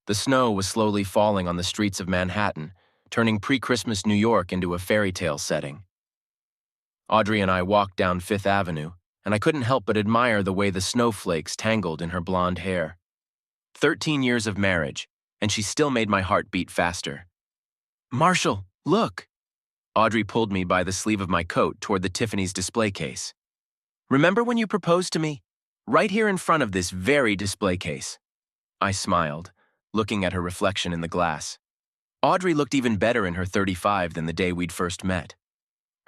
The snow was slowly falling on the streets of Manhattan, turning pre-Christmas New York into a fairy tale setting. Audrey and I walked down Fifth Avenue, and I couldn't help but admire the way the snowflakes tangled in her blonde hair. 13 years of marriage, and she still made my heart beat faster. "Marshall, look!" Audrey pulled me by the sleeve of my coat toward the Tiffany's display case. "Remember when you proposed to me? Right here in front of this very display case." I smiled, looking at her reflection in the glass. Audrey looked even better in her 35 than the day we'd first met.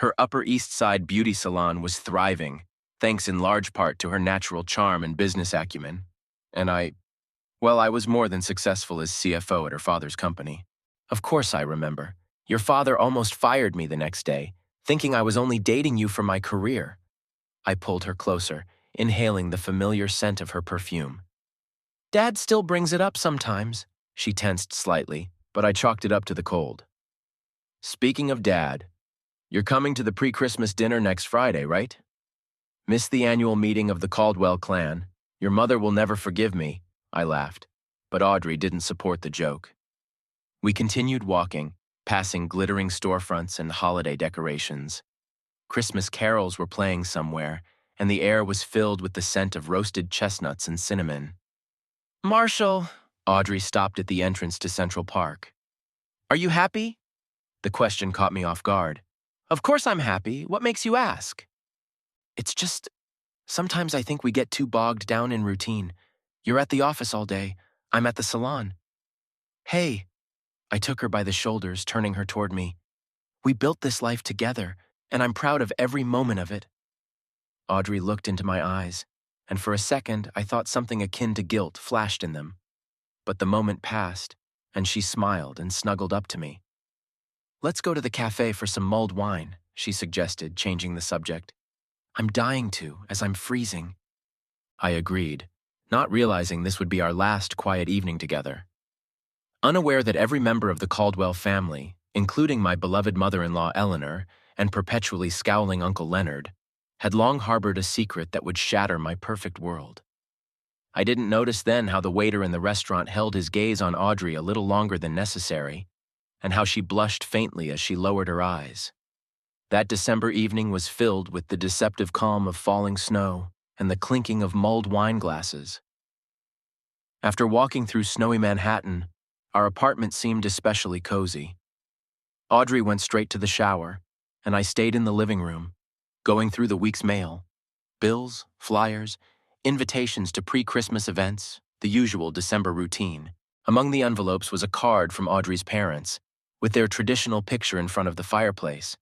Her Upper East Side beauty salon was thriving, thanks in large part to her natural charm and business acumen. And I was more than successful as CFO at her father's company. "Of course I remember. Your father almost fired me the next day, thinking I was only dating you for my career." I pulled her closer, inhaling the familiar scent of her perfume. "Dad still brings it up sometimes." She tensed slightly, but I chalked it up to the cold. "Speaking of Dad, you're coming to the pre-Christmas dinner next Friday, right?" "Miss the annual meeting of the Caldwell clan. Your mother will never forgive me," I laughed, but Audrey didn't support the joke. We continued walking, passing glittering storefronts and holiday decorations. Christmas carols were playing somewhere, and the air was filled with the scent of roasted chestnuts and cinnamon. "Marshall," Audrey stopped at the entrance to Central Park. "Are you happy?" The question caught me off guard. "Of course I'm happy. What makes you ask?" "It's just, sometimes I think we get too bogged down in routine. You're at the office all day. I'm at the salon." "Hey," I took her by the shoulders, turning her toward me. "We built this life together, and I'm proud of every moment of it." Audrey looked into my eyes, and for a second I thought something akin to guilt flashed in them. But the moment passed, and she smiled and snuggled up to me. "Let's go to the cafe for some mulled wine," she suggested, changing the subject. "I'm dying to, as I'm freezing." I agreed, not realizing this would be our last quiet evening together. Unaware that every member of the Caldwell family, including my beloved mother-in-law Eleanor and perpetually scowling Uncle Leonard, had long harbored a secret that would shatter my perfect world. I didn't notice then how the waiter in the restaurant held his gaze on Audrey a little longer than necessary, and how she blushed faintly as she lowered her eyes. That December evening was filled with the deceptive calm of falling snow and the clinking of mulled wine glasses. After walking through snowy Manhattan, our apartment seemed especially cozy. Audrey went straight to the shower, and I stayed in the living room, going through the week's mail, bills, flyers, invitations to pre-Christmas events, the usual December routine. Among the envelopes was a card from Audrey's parents, with their traditional picture in front of the fireplace.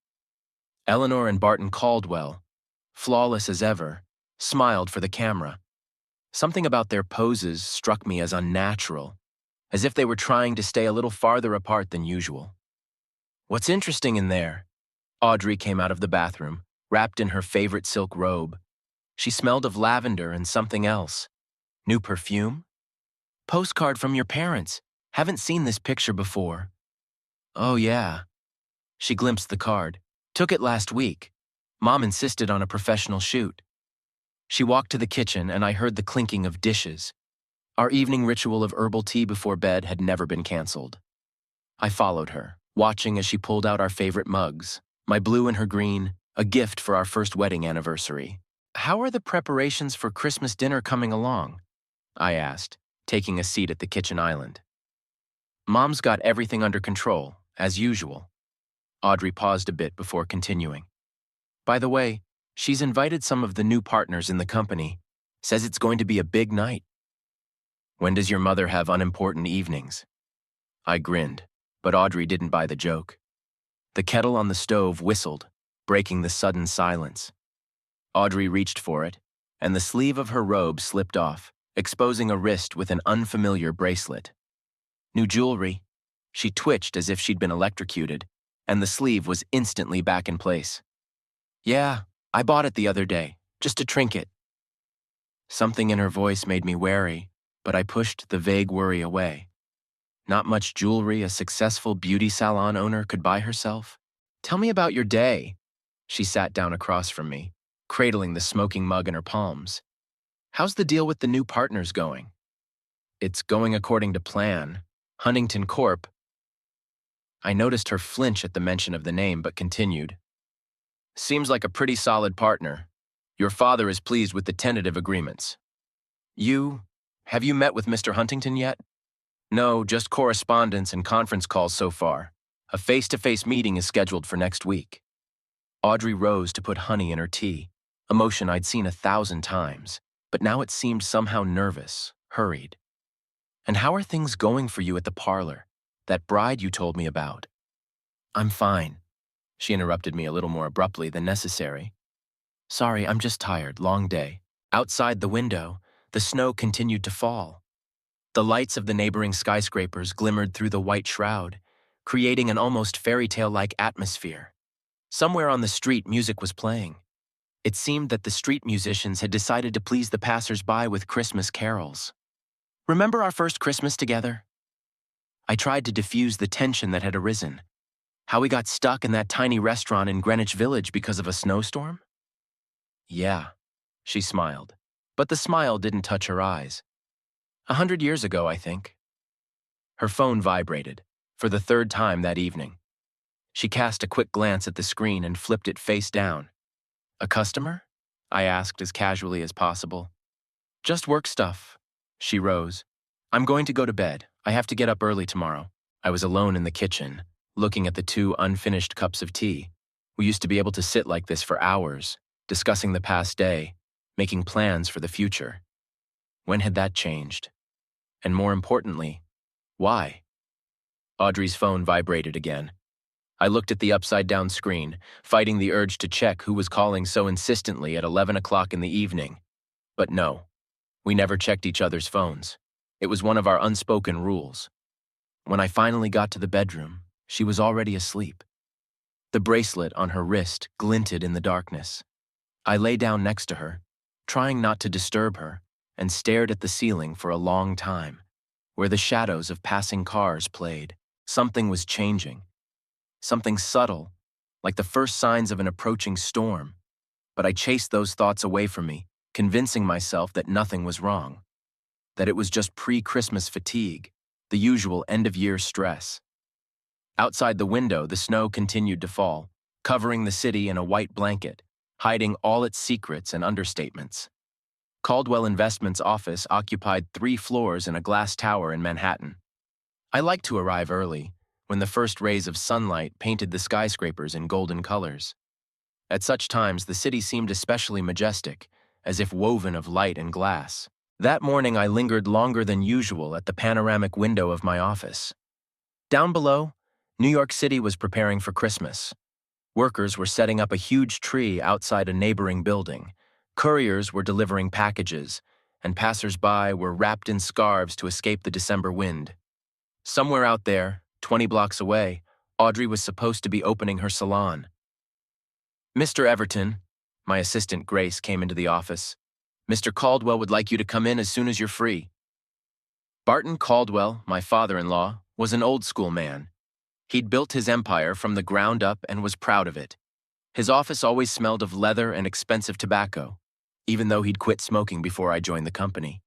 Eleanor and Barton Caldwell, flawless as ever, smiled for the camera. Something about their poses struck me as unnatural, as if they were trying to stay a little farther apart than usual. "What's interesting in there?" Audrey came out of the bathroom, wrapped in her favorite silk robe. She smelled of lavender and something else. "New perfume?" "Postcard from your parents. Haven't seen this picture before." "Oh, yeah." She glimpsed the card. "Took it last week. Mom insisted on a professional shoot." She walked to the kitchen, and I heard the clinking of dishes. Our evening ritual of herbal tea before bed had never been canceled. I followed her, watching as she pulled out our favorite mugs, my blue and her green, a gift for our first wedding anniversary. "How are the preparations for Christmas dinner coming along?" I asked, taking a seat at the kitchen island. "Mom's got everything under control, as usual." Audrey paused a bit before continuing. "By the way, she's invited some of the new partners in the company. Says it's going to be a big night." "When does your mother have unimportant evenings?" I grinned, but Audrey didn't buy the joke. The kettle on the stove whistled, breaking the sudden silence. Audrey reached for it, and the sleeve of her robe slipped off, exposing a wrist with an unfamiliar bracelet. "New jewelry." She twitched as if she'd been electrocuted, and the sleeve was instantly back in place. "Yeah, I bought it the other day, just a trinket." Something in her voice made me wary, but I pushed the vague worry away. Not much jewelry a successful beauty salon owner could buy herself. "Tell me about your day." She sat down across from me, cradling the smoking mug in her palms. "How's the deal with the new partners going?" "It's going according to plan," Huntington Corp. I noticed her flinch at the mention of the name, but continued. Seems like a pretty solid partner. Your father is pleased with the tentative agreements. Have you met with Mr. Huntington yet? No, just correspondence and conference calls so far. A face-to-face meeting is scheduled for next week. Audrey rose to put honey in her tea, a motion I'd seen 1,000 times, but now it seemed somehow nervous, hurried. And how are things going for you at the parlor, that bride you told me about? I'm fine. She interrupted me a little more abruptly than necessary. Sorry, I'm just tired, long day. Outside the window, the snow continued to fall. The lights of the neighboring skyscrapers glimmered through the white shroud, creating an almost fairy tale-like atmosphere. Somewhere on the street, music was playing. It seemed that the street musicians had decided to please the passers-by with Christmas carols. Remember our first Christmas together? I tried to diffuse the tension that had arisen. How we got stuck in that tiny restaurant in Greenwich Village because of a snowstorm? Yeah, she smiled, but the smile didn't touch her eyes. 100 years ago, I think. Her phone vibrated, for the third time that evening. She cast a quick glance at the screen and flipped it face down. A customer? I asked as casually as possible. Just work stuff. She rose. I'm going to go to bed. I have to get up early tomorrow. I was alone in the kitchen, looking at the 2 unfinished cups of tea. We used to be able to sit like this for hours, discussing the past day, making plans for the future. When had that changed? And more importantly, why? Audrey's phone vibrated again. I looked at the upside-down screen, fighting the urge to check who was calling so insistently at 11 o'clock in the evening. But no, we never checked each other's phones. It was one of our unspoken rules. When I finally got to the bedroom, she was already asleep. The bracelet on her wrist glinted in the darkness. I lay down next to her, trying not to disturb her, and stared at the ceiling for a long time, where the shadows of passing cars played. Something was changing. Something subtle, like the first signs of an approaching storm. But I chased those thoughts away from me, convincing myself that nothing was wrong, that it was just pre-Christmas fatigue, the usual end-of-year stress. Outside the window, the snow continued to fall, covering the city in a white blanket, hiding all its secrets and understatements. Caldwell Investments' office occupied 3 floors in a glass tower in Manhattan. I liked to arrive early, when the first rays of sunlight painted the skyscrapers in golden colors. At such times, the city seemed especially majestic, as if woven of light and glass. That morning, I lingered longer than usual at the panoramic window of my office. Down below, New York City was preparing for Christmas. Workers were setting up a huge tree outside a neighboring building. Couriers were delivering packages, and passers-by were wrapped in scarves to escape the December wind. Somewhere out there, 20 blocks away, Audrey was supposed to be opening her salon. Mr. Everton, my assistant Grace came into the office. Mr. Caldwell would like you to come in as soon as you're free. Barton Caldwell, my father-in-law, was an old-school man. He'd built his empire from the ground up and was proud of it. His office always smelled of leather and expensive tobacco, even though he'd quit smoking before I joined the company.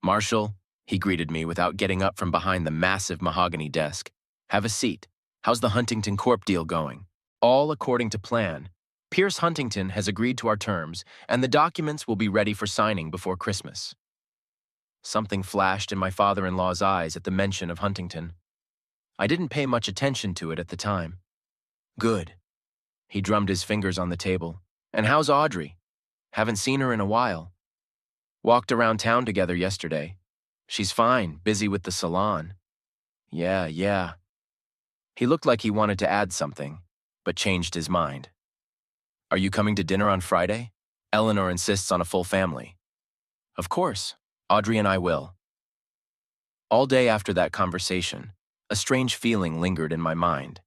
Marshall, he greeted me without getting up from behind the massive mahogany desk. Have a seat. How's the Huntington Corp deal going? All according to plan. Pierce Huntington has agreed to our terms, and the documents will be ready for signing before Christmas. Something flashed in my father-in-law's eyes at the mention of Huntington. I didn't pay much attention to it at the time. Good. He drummed his fingers on the table. And how's Audrey? Haven't seen her in a while. Walked around town together yesterday. She's fine, busy with the salon. Yeah. He looked like he wanted to add something, but changed his mind. Are you coming to dinner on Friday? Eleanor insists on a full family. Of course, Audrey and I will. All day after that conversation, a strange feeling lingered in my mind.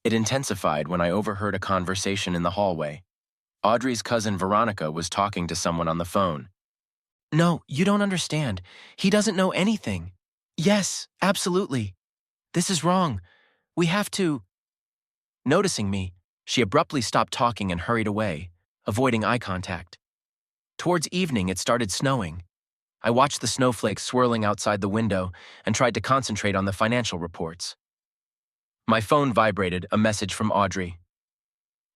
It intensified when I overheard a conversation in the hallway. Audrey's cousin Veronica was talking to someone on the phone. No, you don't understand. He doesn't know anything. Yes, absolutely. This is wrong. We have to. Noticing me, she abruptly stopped talking and hurried away, avoiding eye contact. Towards evening, it started snowing. I watched the snowflakes swirling outside the window and tried to concentrate on the financial reports. My phone vibrated, a message from Audrey.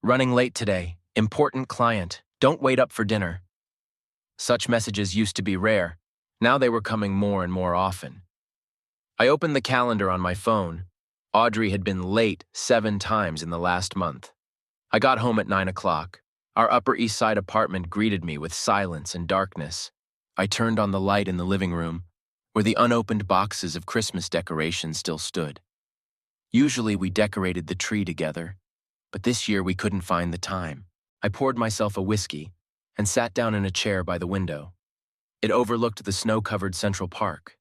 Running late today. Important client. Don't wait up for dinner. Such messages used to be rare. Now they were coming more and more often. I opened the calendar on my phone. Audrey had been late 7 times in the last month. I got home at 9 o'clock. Our Upper East Side apartment greeted me with silence and darkness. I turned on the light in the living room, where the unopened boxes of Christmas decorations still stood. Usually we decorated the tree together, but this year we couldn't find the time. I poured myself a whiskey and sat down in a chair by the window. It overlooked the snow-covered Central Park.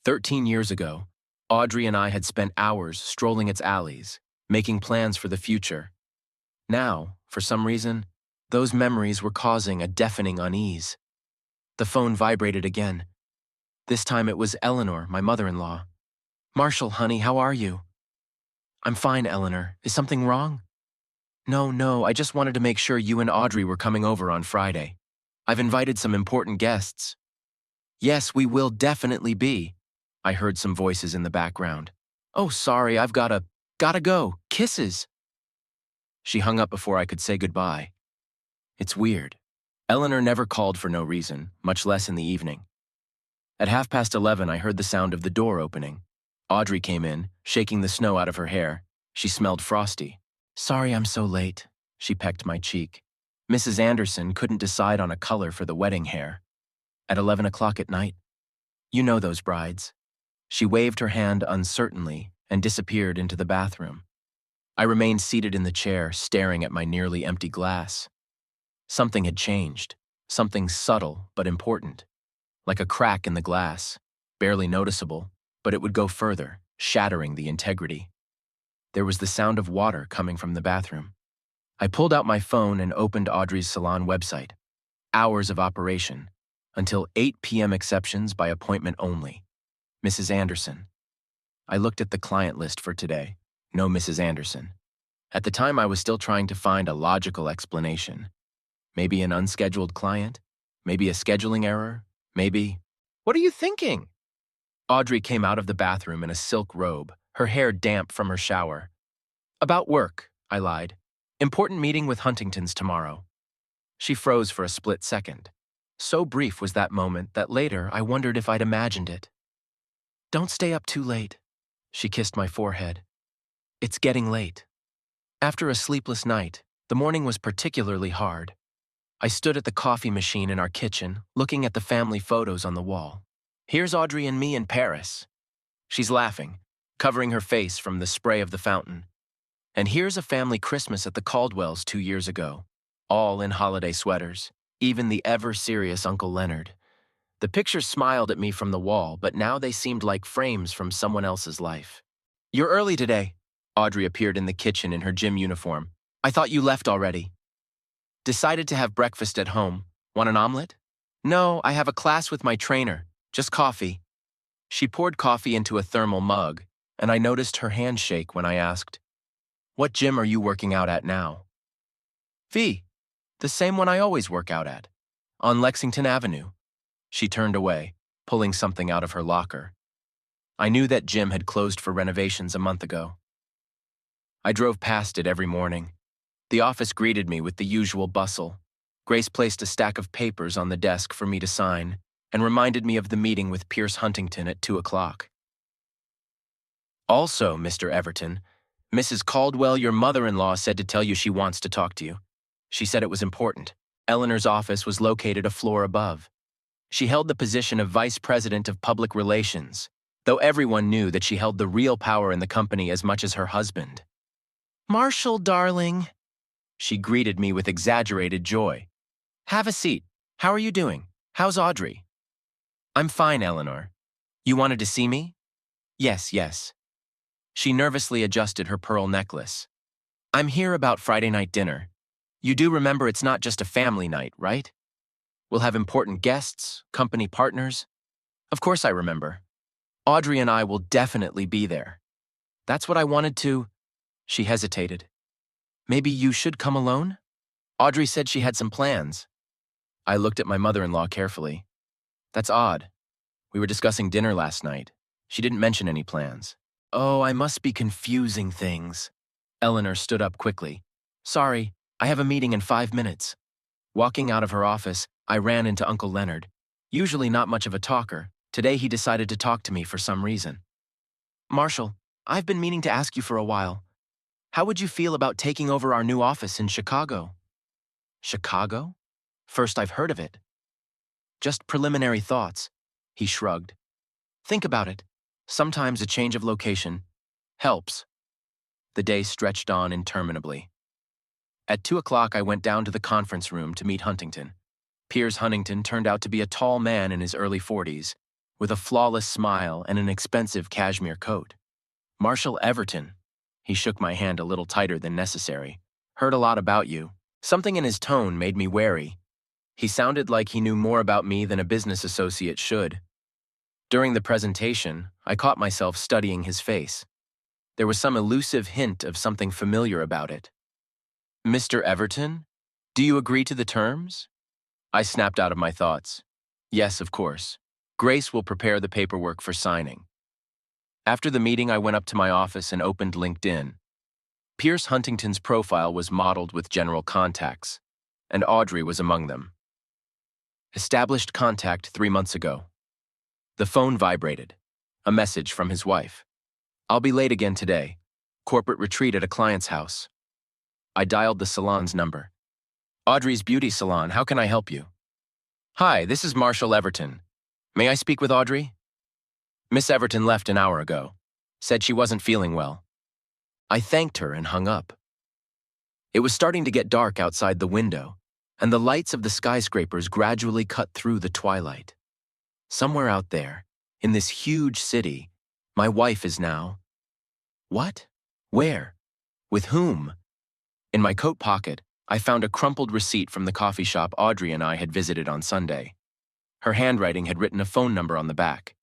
13 years ago, Audrey and I had spent hours strolling its alleys, making plans for the future. Now, for some reason, those memories were causing a deafening unease. The phone vibrated again. This time it was Eleanor, my mother-in-law. "Marshall, honey, how are you?" "I'm fine, Eleanor. Is something wrong?" No, I just wanted to make sure you and Audrey were coming over on Friday. I've invited some important guests." "Yes, we will definitely be," I heard some voices in the background. "Oh, sorry, I've gotta go. Kisses." She hung up before I could say goodbye. It's weird. Eleanor never called for no reason, much less in the evening. At 11:30, I heard the sound of the door opening. Audrey came in, shaking the snow out of her hair. She smelled frosty. "Sorry I'm so late," she pecked my cheek. Mrs. Anderson couldn't decide on a color for the wedding hair. At 11 o'clock at night? You know those brides. She waved her hand uncertainly and disappeared into the bathroom. I remained seated in the chair, staring at my nearly empty glass. Something had changed, something subtle but important. Like a crack in the glass, barely noticeable, but it would go further, shattering the integrity. There was the sound of water coming from the bathroom. I pulled out my phone and opened Audrey's salon website. Hours of operation, until 8 p.m. exceptions by appointment only. Mrs. Anderson. I looked at the client list for today. No Mrs. Anderson. At the time, I was still trying to find a logical explanation. Maybe an unscheduled client? Maybe a scheduling error? Maybe... "What are you thinking?" Audrey came out of the bathroom in a silk robe, her hair damp from her shower. "About work," I lied. "Important meeting with Huntingtons tomorrow." She froze for a split second. So brief was that moment that later I wondered if I'd imagined it. "Don't stay up too late." She kissed my forehead. "It's getting late." After a sleepless night, the morning was particularly hard. I stood at the coffee machine in our kitchen, looking at the family photos on the wall. Here's Audrey and me in Paris. She's laughing, covering her face from the spray of the fountain. And here's a family Christmas at the Caldwells 2 years ago, all in holiday sweaters, even the ever-serious Uncle Leonard. The pictures smiled at me from the wall, but now they seemed like frames from someone else's life. "You're early today." Audrey appeared in the kitchen in her gym uniform. "I thought you left already." "Decided to have breakfast at home. Want an omelet?" "No, I have a class with my trainer. Just coffee." She poured coffee into a thermal mug, and I noticed her hand shake when I asked, "What gym are you working out at now?" "V. The same one I always work out at. On Lexington Avenue." She turned away, pulling something out of her locker. I knew that gym had closed for renovations a month ago. I drove past it every morning. The office greeted me with the usual bustle. Grace placed a stack of papers on the desk for me to sign and reminded me of the meeting with Pierce Huntington at 2 o'clock. "Also, Mr. Everton, Mrs. Caldwell, your mother-in-law, said to tell you she wants to talk to you. She said it was important. Eleanor's office was located a floor above. She held the position of Vice President of Public Relations, though everyone knew that she held the real power in the company as much as her husband." "Marshall, darling." She greeted me with exaggerated joy. "Have a seat. How are you doing? How's Audrey?" "I'm fine, Eleanor. You wanted to see me?" Yes. She nervously adjusted her pearl necklace. "I'm here about Friday night dinner. You do remember it's not just a family night, right? We'll have important guests, company partners." "Of course I remember. Audrey and I will definitely be there." "That's what I wanted to..." She hesitated. "Maybe you should come alone? Audrey said she had some plans." I looked at my mother-in-law carefully. That's odd. We were discussing dinner last night. She didn't mention any plans. Oh, I must be confusing things. Eleanor stood up quickly. Sorry, I have a meeting in 5 minutes. Walking out of her office, I ran into Uncle Leonard. Usually not much of a talker, today he decided to talk to me for some reason. Marshall, I've been meaning to ask you for a while. How would you feel about taking over our new office in Chicago? Chicago? First I've heard of it. Just preliminary thoughts. He shrugged. Think about it. Sometimes a change of location helps. The day stretched on interminably. At 2 o'clock, I went down to the conference room to meet Huntington. Piers Huntington turned out to be a tall man in his early 40s, with a flawless smile and an expensive cashmere coat. Marshall Everton. He shook my hand a little tighter than necessary. Heard a lot about you. Something in his tone made me wary. He sounded like he knew more about me than a business associate should. During the presentation, I caught myself studying his face. There was some elusive hint of something familiar about it. Mr. Everton, do you agree to the terms? I snapped out of my thoughts. Yes, of course. Grace will prepare the paperwork for signing. After the meeting, I went up to my office and opened LinkedIn. Piers Huntington's profile was modeled with general contacts, and Audrey was among them. Established contact 3 months ago. The phone vibrated. A message from his wife. I'll be late again today. Corporate retreat at a client's house. I dialed the salon's number. Audrey's Beauty Salon, how can I help you? Hi, this is Marshall Everton. May I speak with Audrey? Miss Everton left an hour ago. Said she wasn't feeling well. I thanked her and hung up. It was starting to get dark outside the window, and the lights of the skyscrapers gradually cut through the twilight. Somewhere out there, in this huge city, my wife is now. What? Where? With whom? In my coat pocket, I found a crumpled receipt from the coffee shop Audrey and I had visited on Sunday. Her handwriting had written a phone number on the back.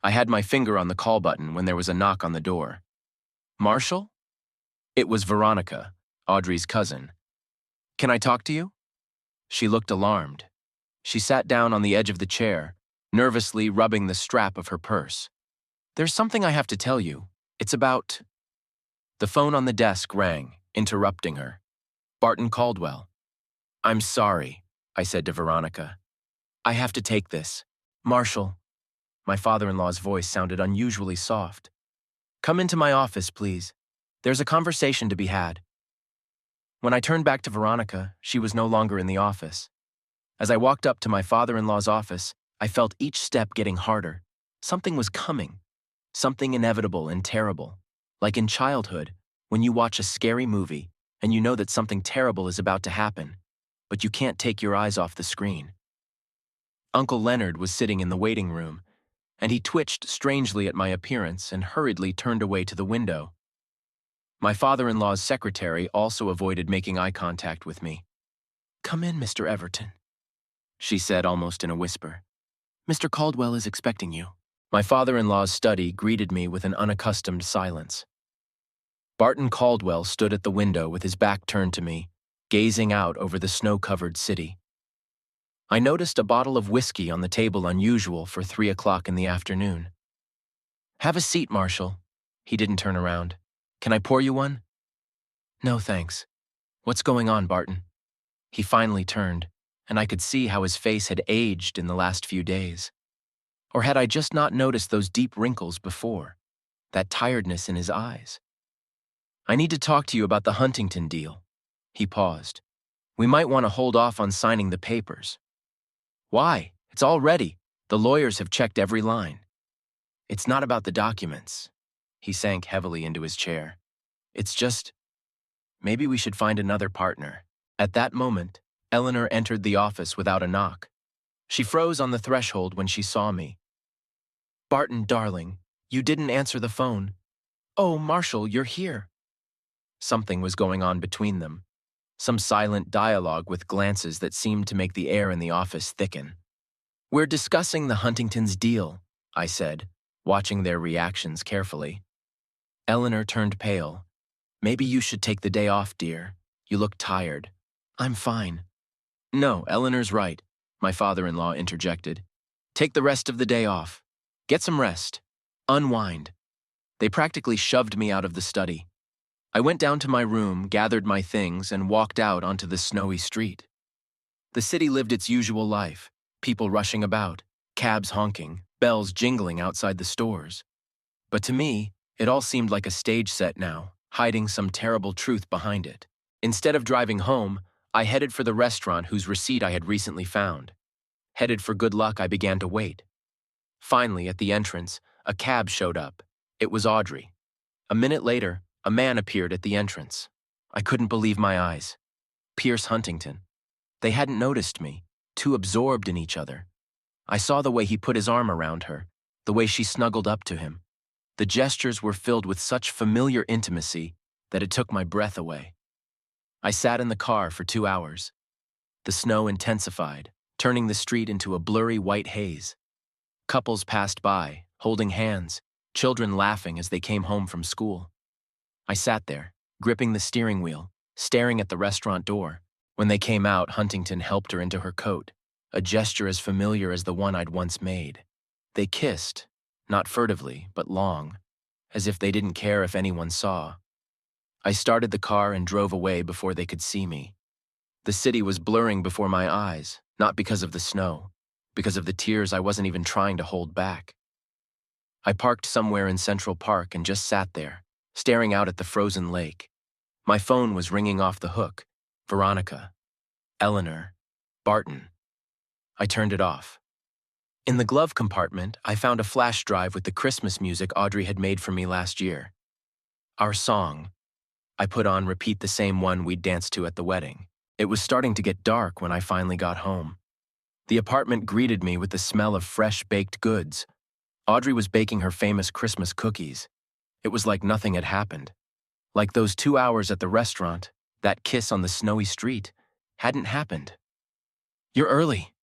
I had my finger on the call button when there was a knock on the door. Marshall? It was Veronica, Audrey's cousin. Can I talk to you? She looked alarmed. She sat down on the edge of the chair, nervously rubbing the strap of her purse. There's something I have to tell you. It's about... The phone on the desk rang, interrupting her. Barton Caldwell. I'm sorry, I said to Veronica. I have to take this. Marshall. My father-in-law's voice sounded unusually soft. Come into my office, please. There's a conversation to be had. When I turned back to Veronica, she was no longer in the office. As I walked up to my father-in-law's office, I felt each step getting harder. Something was coming. Something inevitable and terrible. Like in childhood, when you watch a scary movie and you know that something terrible is about to happen, but you can't take your eyes off the screen. Uncle Leonard was sitting in the waiting room, and he twitched strangely at my appearance and hurriedly turned away to the window. My father-in-law's secretary also avoided making eye contact with me. Come in, Mr. Everton, she said almost in a whisper. Mr. Caldwell is expecting you. My father-in-law's study greeted me with an unaccustomed silence. Barton Caldwell stood at the window with his back turned to me, gazing out over the snow-covered city. I noticed a bottle of whiskey on the table, unusual for 3 o'clock in the afternoon. Have a seat, Marshall. He didn't turn around. Can I pour you one? No, thanks. What's going on, Barton? He finally turned, and I could see how his face had aged in the last few days. Or had I just not noticed those deep wrinkles before, that tiredness in his eyes? I need to talk to you about the Huntington deal. He paused. We might want to hold off on signing the papers. Why? It's all ready. The lawyers have checked every line. It's not about the documents. He sank heavily into his chair. It's just, maybe we should find another partner. At that moment, Eleanor entered the office without a knock. She froze on the threshold when she saw me. Barton, darling, you didn't answer the phone. Oh, Marshall, you're here. Something was going on between them. Some silent dialogue with glances that seemed to make the air in the office thicken. We're discussing the Huntington's deal, I said, watching their reactions carefully. Eleanor turned pale. Maybe you should take the day off, dear. You look tired. I'm fine. No, Eleanor's right, my father-in-law interjected. Take the rest of the day off. Get some rest. Unwind. They practically shoved me out of the study. I went down to my room, gathered my things, and walked out onto the snowy street. The city lived its usual life, people rushing about, cabs honking, bells jingling outside the stores. But to me, it all seemed like a stage set now, hiding some terrible truth behind it. Instead of driving home, I headed for the restaurant whose receipt I had recently found. Headed for good luck, I began to wait. Finally, at the entrance, a cab showed up. It was Audrey. A minute later, a man appeared at the entrance. I couldn't believe my eyes. Pierce Huntington. They hadn't noticed me, too absorbed in each other. I saw the way he put his arm around her, the way she snuggled up to him. The gestures were filled with such familiar intimacy that it took my breath away. I sat in the car for 2 hours. The snow intensified, turning the street into a blurry white haze. Couples passed by, holding hands, children laughing as they came home from school. I sat there, gripping the steering wheel, staring at the restaurant door. When they came out, Huntington helped her into her coat, a gesture as familiar as the one I'd once made. They kissed, not furtively, but long, as if they didn't care if anyone saw. I started the car and drove away before they could see me. The city was blurring before my eyes, not because of the snow, because of the tears I wasn't even trying to hold back. I parked somewhere in Central Park and just sat there, staring out at the frozen lake. My phone was ringing off the hook. Veronica, Eleanor, Barton. I turned it off. In the glove compartment, I found a flash drive with the Christmas music Audrey had made for me last year. Our song. I put on repeat the same one we'd danced to at the wedding. It was starting to get dark when I finally got home. The apartment greeted me with the smell of fresh baked goods. Audrey was baking her famous Christmas cookies. It was like nothing had happened. Like those 2 hours at the restaurant, that kiss on the snowy street, hadn't happened. "You're early."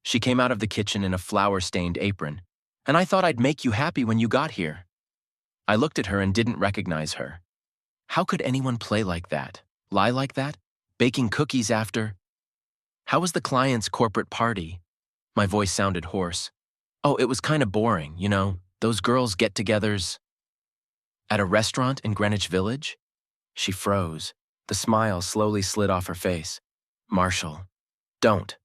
She came out of the kitchen in a flour-stained apron, "and I thought I'd make you happy when you got here." I looked at her and didn't recognize her. How could anyone play like that? Lie like that? Baking cookies after? How was the client's corporate party? My voice sounded hoarse. "Oh, it was kind of boring, you know, those girls' get-togethers." "At a restaurant in Greenwich Village?" She froze. The smile slowly slid off her face. "Marshall, don't."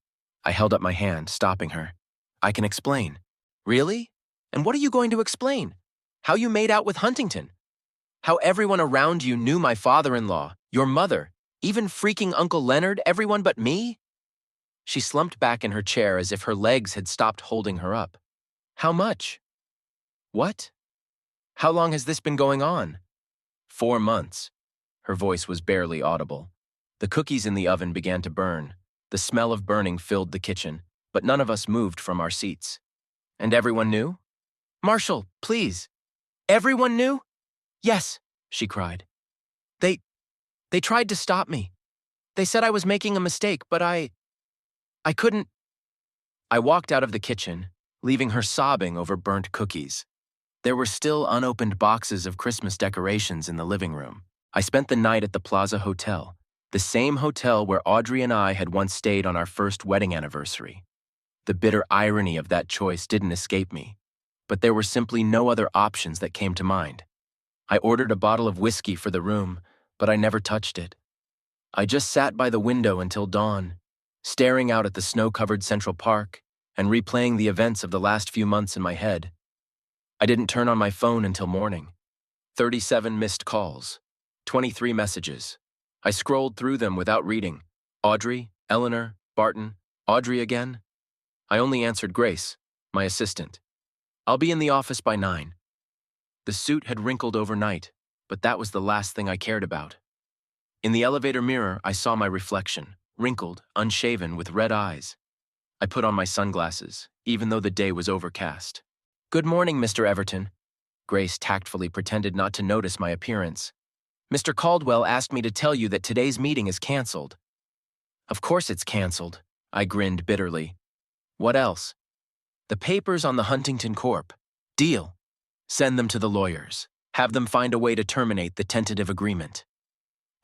I held up my hand, stopping her. "I can explain." "Really? And what are you going to explain? How you made out with Huntington? How everyone around you knew my father-in-law, your mother, even freaking Uncle Leonard, everyone but me?" She slumped back in her chair as if her legs had stopped holding her up. "How much?" "What? How long has this been going on?" 4 months. Her voice was barely audible. The cookies in the oven began to burn. The smell of burning filled the kitchen, but none of us moved from our seats. "And everyone knew?" "Marshall, please. Everyone knew?" "Yes," she cried. They tried to stop me. They said I was making a mistake, but I couldn't." I walked out of the kitchen, leaving her sobbing over burnt cookies. There were still unopened boxes of Christmas decorations in the living room. I spent the night at the Plaza Hotel, the same hotel where Audrey and I had once stayed on our first wedding anniversary. The bitter irony of that choice didn't escape me, but there were simply no other options that came to mind. I ordered a bottle of whiskey for the room, but I never touched it. I just sat by the window until dawn, staring out at the snow-covered Central Park and replaying the events of the last few months in my head. I didn't turn on my phone until morning. 37 missed calls, 23 messages. I scrolled through them without reading. Audrey, Eleanor, Barton, Audrey again. I only answered Grace, my assistant. "I'll be in the office by 9. The suit had wrinkled overnight, but that was the last thing I cared about. In the elevator mirror, I saw my reflection, wrinkled, unshaven, with red eyes. I put on my sunglasses, even though the day was overcast. "Good morning, Mr. Everton." Grace tactfully pretended not to notice my appearance. "Mr. Caldwell asked me to tell you that today's meeting is canceled." "Of course it's canceled," I grinned bitterly. "What else?" "The papers on the Huntington Corp. Deal. Send them to the lawyers. Have them find a way to terminate the tentative agreement."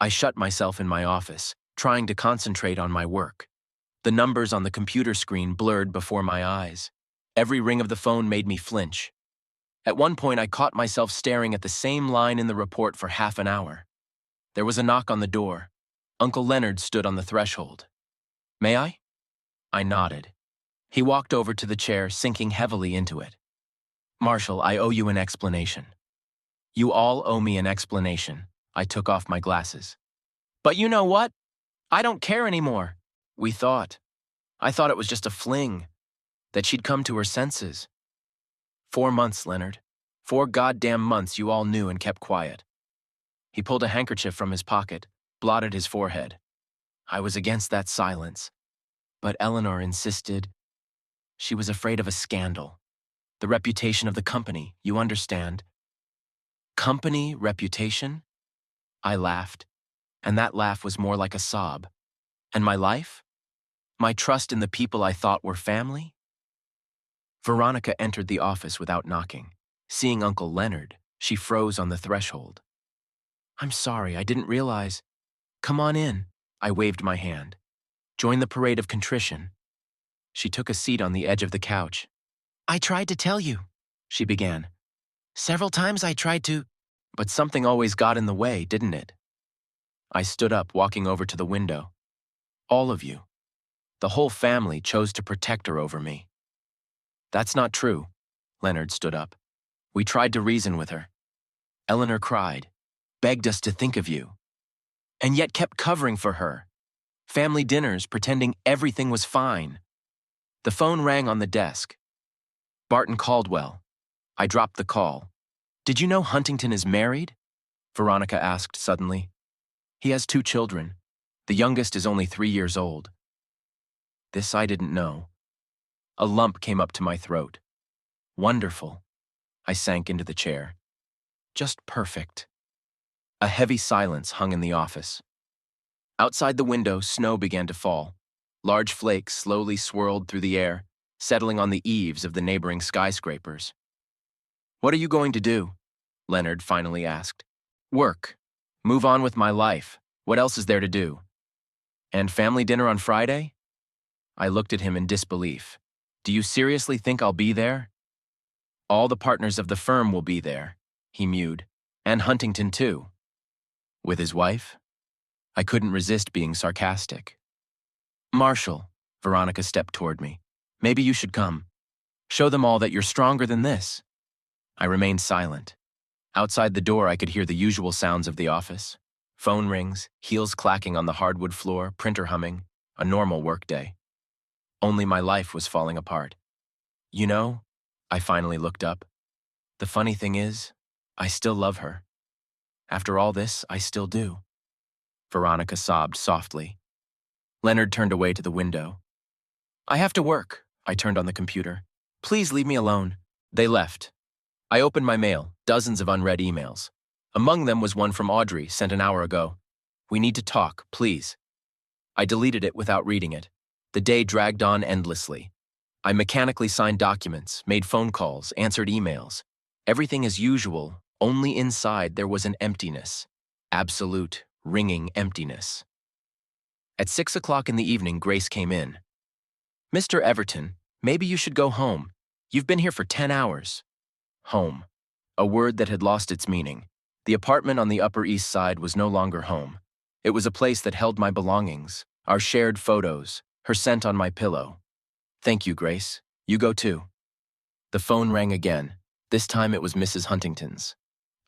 I shut myself in my office, trying to concentrate on my work. The numbers on the computer screen blurred before my eyes. Every ring of the phone made me flinch. At one point, I caught myself staring at the same line in the report for half an hour. There was a knock on the door. Uncle Leonard stood on the threshold. "May I?" I nodded. He walked over to the chair, sinking heavily into it. "Marshall, I owe you an explanation." "You all owe me an explanation." I took off my glasses. "But you know what? I don't care anymore." "We thought. I thought it was just a fling, that she'd come to her senses." 4 months, Leonard. 4 goddamn months you all knew and kept quiet." He pulled a handkerchief from his pocket, blotted his forehead. "I was against that silence. But Eleanor insisted. She was afraid of a scandal. The reputation of the company, you understand." "Company reputation?" I laughed, and that laugh was more like a sob. "And my life? My trust in the people I thought were family?" Veronica entered the office without knocking. Seeing Uncle Leonard, she froze on the threshold. "I'm sorry, I didn't realize." "Come on in." I waved my hand. "Join the parade of contrition." She took a seat on the edge of the couch. "I tried to tell you," she began. "Several times I tried to—" "But something always got in the way, didn't it?" I stood up, walking over to the window. "All of you. The whole family chose to protect her over me." "That's not true." Leonard stood up. "We tried to reason with her. Eleanor cried, begged us to think of you, and yet kept covering for her. Family dinners, pretending everything was fine." The phone rang on the desk. "Barton Caldwell." I dropped the call. "Did you know Huntington is married?" Veronica asked suddenly. "He has 2 children. The youngest is only 3 years old." This I didn't know. A lump came up to my throat. "Wonderful." I sank into the chair. "Just perfect." A heavy silence hung in the office. Outside the window, snow began to fall. Large flakes slowly swirled through the air, settling on the eaves of the neighboring skyscrapers. "What are you going to do?" Leonard finally asked. "Work. Move on with my life. What else is there to do?" "And family dinner on Friday?" I looked at him in disbelief. "Do you seriously think I'll be there?" "All the partners of the firm will be there," he mewed. "And Huntington, too." "With his wife?" I couldn't resist being sarcastic. "Marshall," Veronica stepped toward me. "Maybe you should come. Show them all that you're stronger than this." I remained silent. Outside the door, I could hear the usual sounds of the office. Phone rings, heels clacking on the hardwood floor, printer humming, a normal workday. Only my life was falling apart. "You know," I finally looked up, "the funny thing is, I still love her. After all this, I still do." Veronica sobbed softly. Leonard turned away to the window. "I have to work." I turned on the computer. "Please leave me alone." They left. I opened my mail, dozens of unread emails. Among them was one from Audrey, sent an hour ago. "We need to talk, please." I deleted it without reading it. The day dragged on endlessly. I mechanically signed documents, made phone calls, answered emails. Everything as usual, only inside there was an emptiness. Absolute, ringing emptiness. At 6 o'clock in the evening, Grace came in. "Mr. Everton, maybe you should go home. You've been here for 10 hours. Home. A word that had lost its meaning. The apartment on the Upper East Side was no longer home. It was a place that held my belongings, our shared photos, her scent on my pillow. "Thank you, Grace. You go too." The phone rang again. This time it was Mrs. Huntington's.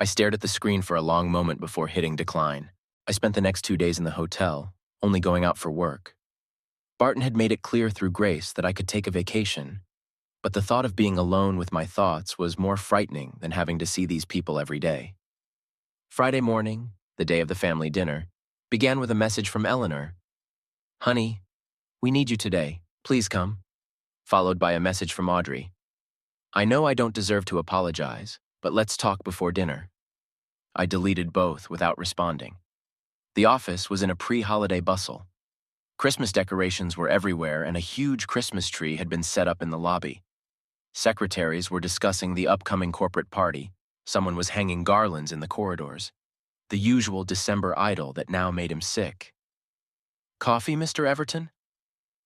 I stared at the screen for a long moment before hitting decline. I spent the next 2 days in the hotel, only going out for work. Barton had made it clear through Grace that I could take a vacation, but the thought of being alone with my thoughts was more frightening than having to see these people every day. Friday morning, the day of the family dinner, began with a message from Eleanor. "Honey, we need you today. Please come." Followed by a message from Audrey. "I know I don't deserve to apologize, but let's talk before dinner." I deleted both without responding. The office was in a pre-holiday bustle. Christmas decorations were everywhere, and a huge Christmas tree had been set up in the lobby. Secretaries were discussing the upcoming corporate party. Someone was hanging garlands in the corridors. The usual December idyll that now made him sick. "Coffee, Mr. Everton?"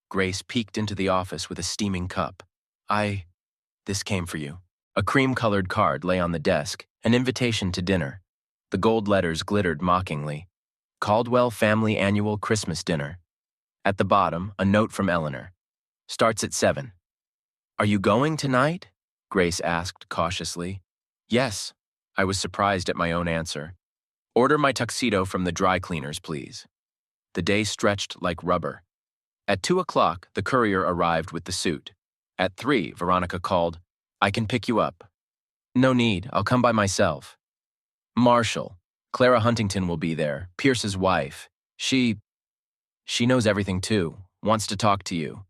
Grace peeked into the office with a steaming cup. This came for you. A cream-colored card lay on the desk, an invitation to dinner. The gold letters glittered mockingly. Caldwell Family Annual Christmas Dinner. At the bottom, a note from Eleanor. Starts at 7. Are you going tonight? Grace asked cautiously. Yes. I was surprised at my own answer. Order my tuxedo from the dry cleaners, please. The day stretched like rubber. At 2 o'clock, the courier arrived with the suit. At 3, Veronica called, I can pick you up. No need, I'll come by myself. Marshall, Clara Huntington will be there, Pierce's wife. She knows everything too, wants to talk to you.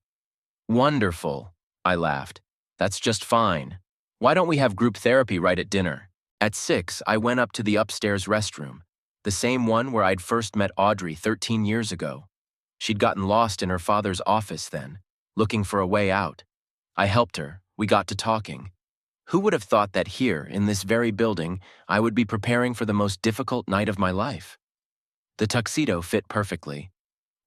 Wonderful, I laughed. That's just fine. Why don't we have group therapy right at dinner? At 6, I went up to the upstairs restroom, the same one where I'd first met Audrey 13 years ago. She'd gotten lost in her father's office then, looking for a way out. I helped her, we got to talking. Who would have thought that here, in this very building, I would be preparing for the most difficult night of my life? The tuxedo fit perfectly.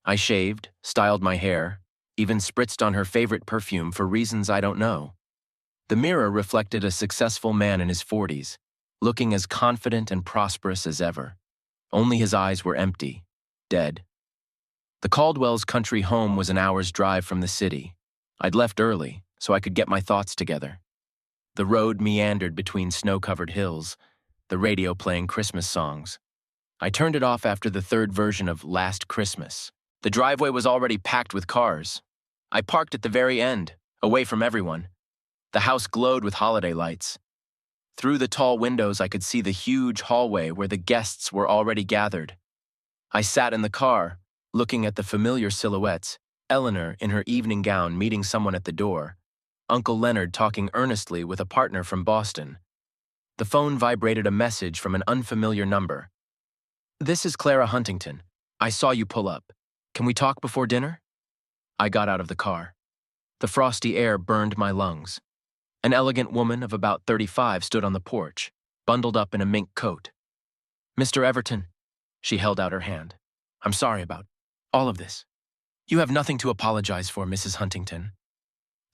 I shaved, styled my hair, even spritzed on her favorite perfume for reasons I don't know. The mirror reflected a successful man in his 40s, looking as confident and prosperous as ever. Only his eyes were empty, dead. The Caldwells' country home was an hour's drive from the city. I'd left early, so I could get my thoughts together. The road meandered between snow-covered hills, the radio playing Christmas songs. I turned it off after the third version of Last Christmas. The driveway was already packed with cars. I parked at the very end, away from everyone. The house glowed with holiday lights. Through the tall windows, I could see the huge hallway where the guests were already gathered. I sat in the car, looking at the familiar silhouettes, Eleanor in her evening gown meeting someone at the door, Uncle Leonard talking earnestly with a partner from Boston. The phone vibrated a message from an unfamiliar number. This is Clara Huntington. I saw you pull up. Can we talk before dinner? I got out of the car. The frosty air burned my lungs. An elegant woman of about 35 stood on the porch, bundled up in a mink coat. Mr. Everton, she held out her hand. I'm sorry about all of this. You have nothing to apologize for, Mrs. Huntington.